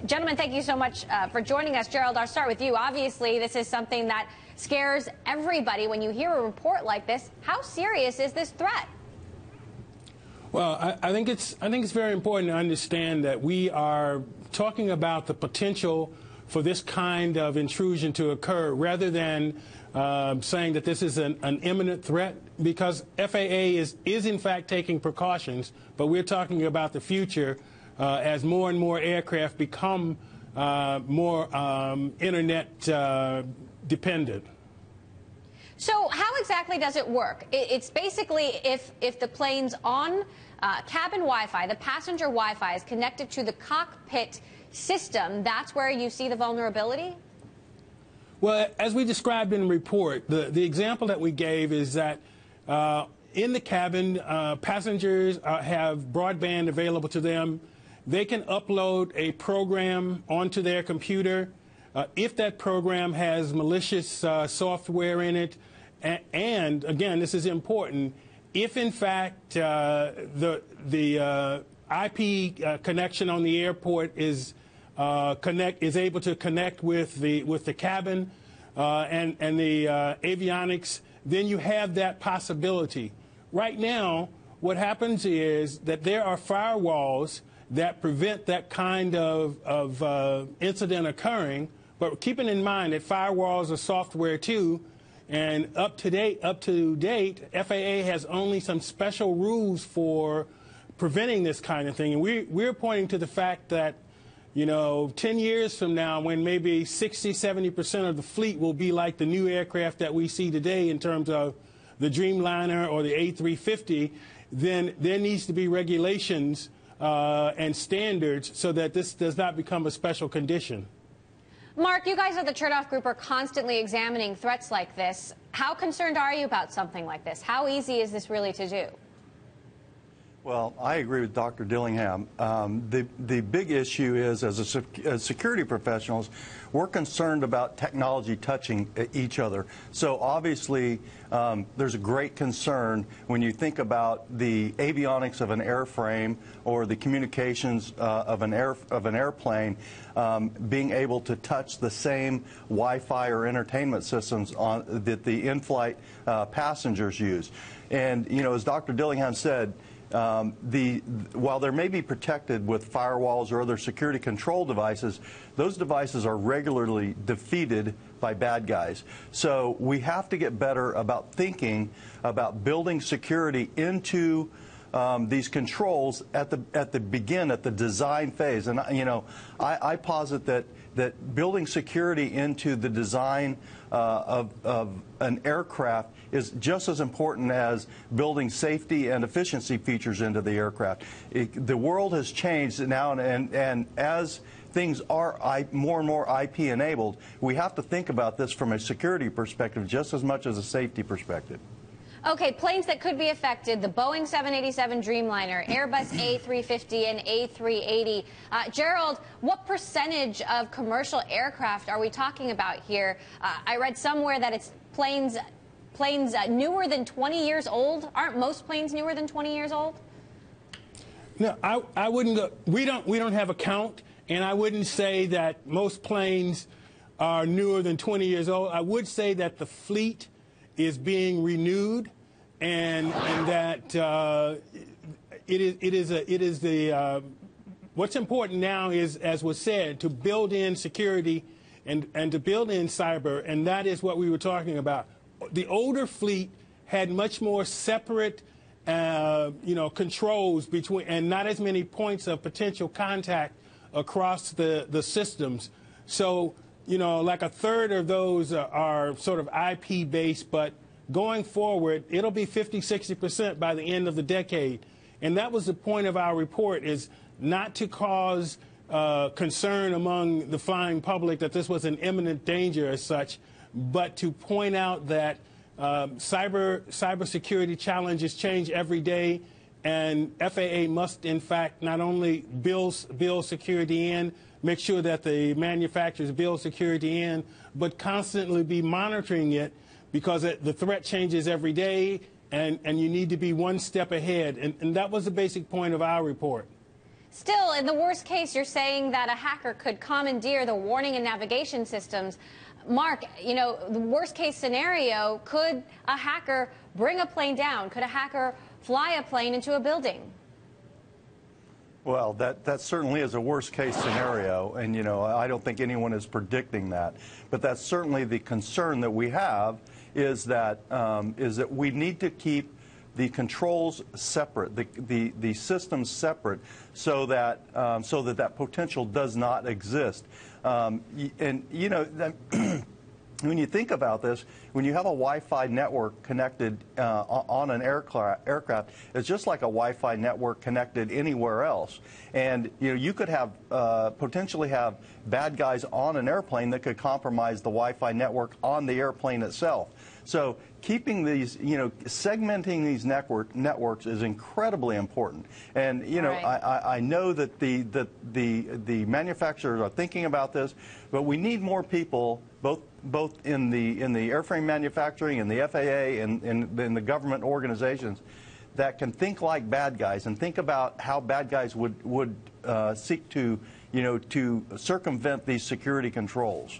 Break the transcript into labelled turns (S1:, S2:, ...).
S1: Gentlemen, thank you so much for joining us. Gerald, I'll start with you. Obviously, this is something that scares everybody when you hear a report like this. How serious is this threat?
S2: Well, I think it's very important to understand that we are talking about the potential for this kind of intrusion to occur rather than saying that this is an imminent threat, because FAA is in fact taking precautions, but we're talking about the future as more and more aircraft become more internet dependent.
S1: So how exactly does it work? It's basically if the plane's on cabin Wi-Fi, the passenger Wi-Fi is connected to the cockpit system, that's where you see the vulnerability?
S2: Well, as we described in the report, the example that we gave is that in the cabin, passengers have broadband available to them. They can upload a program onto their computer. If that program has malicious software in it, and again, this is important, if in fact the IP connection on the airport is able to connect with the cabin and the avionics, then you have that possibility. Right now, what happens is that there are firewalls that prevent that kind of incident occurring. But keeping in mind that firewalls are software too, and up to date, FAA has only some special rules for preventing this kind of thing. And we're pointing to the fact that, 10 years from now, when maybe 60–70% of the fleet will be like the new aircraft that we see today in terms of the Dreamliner or the A350, then there needs to be regulations and standards so that this does not become a special condition.
S1: Mark, you guys at the Chertoff Group are constantly examining threats like this. How concerned are you about something like this? How easy is this really to do?
S3: Well, I agree with Dr. Dillingham. The big issue is, as security professionals, we're concerned about technology touching each other. So obviously, there's a great concern when you think about the avionics of an airframe or the communications of an airplane being able to touch the same Wi-Fi or entertainment systems that the in-flight passengers use. And as Dr. Dillingham said, while they may be protected with firewalls or other security control devices, those devices are regularly defeated by bad guys. So we have to get better about thinking about building security into these controls at the design phase. And I posit that building security into the design of an aircraft is just as important as building safety and efficiency features into the aircraft. The world has changed now, and as things are more and more IP enabled, we have to think about this from a security perspective just as much as a safety perspective.
S1: Okay, planes that could be affected, the Boeing 787 Dreamliner, Airbus A350 and A380. Gerald, what percentage of commercial aircraft are we talking about here? I read somewhere that it's planes newer than 20 years old. Aren't most planes newer than 20 years old?
S2: No, I wouldn't go. We don't have a count, and I wouldn't say that most planes are newer than 20 years old. I would say that the fleet is being renewed, and that what's important now is, as was said, to build in security and to build in cyber, and that is what we were talking about. The older fleet had much more separate controls between, and not as many points of potential contact across the systems. So like a third of those are sort of IP based, but going forward, it'll be 50–60% by the end of the decade. And that was the point of our report, is not to cause concern among the flying public that this was an imminent danger as such, but to point out that cybersecurity challenges change every day, and FAA must, in fact, not only build security in, make sure that the manufacturers build security in, but constantly be monitoring it, because the threat changes every day, and you need to be one step ahead. And that was the basic point of our report.
S1: Still, in the worst case, you're saying that a hacker could commandeer the warning and navigation systems. Mark, you know, the worst case scenario, could a hacker bring a plane down? Could a hacker fly a plane into a building?
S3: Well, that certainly is a worst-case scenario, and, you know, I don't think anyone is predicting that. But that's certainly the concern that we have, is that we need to keep the controls separate, the systems separate, so that that potential does not exist. And, you know, when you think about this, when you have a Wi-Fi network connected on an aircraft, it's just like a Wi-Fi network connected anywhere else. And you know, you could have potentially have bad guys on an airplane that could compromise the Wi-Fi network on the airplane itself. So keeping these, you know, segmenting these networks is incredibly important. And you know,
S1: right.
S3: I know that the manufacturers are thinking about this, but we need more people, both in the airframe manufacturing and the FAA and in the government organizations, that can think like bad guys and think about how bad guys would seek to, you know, to circumvent these security controls.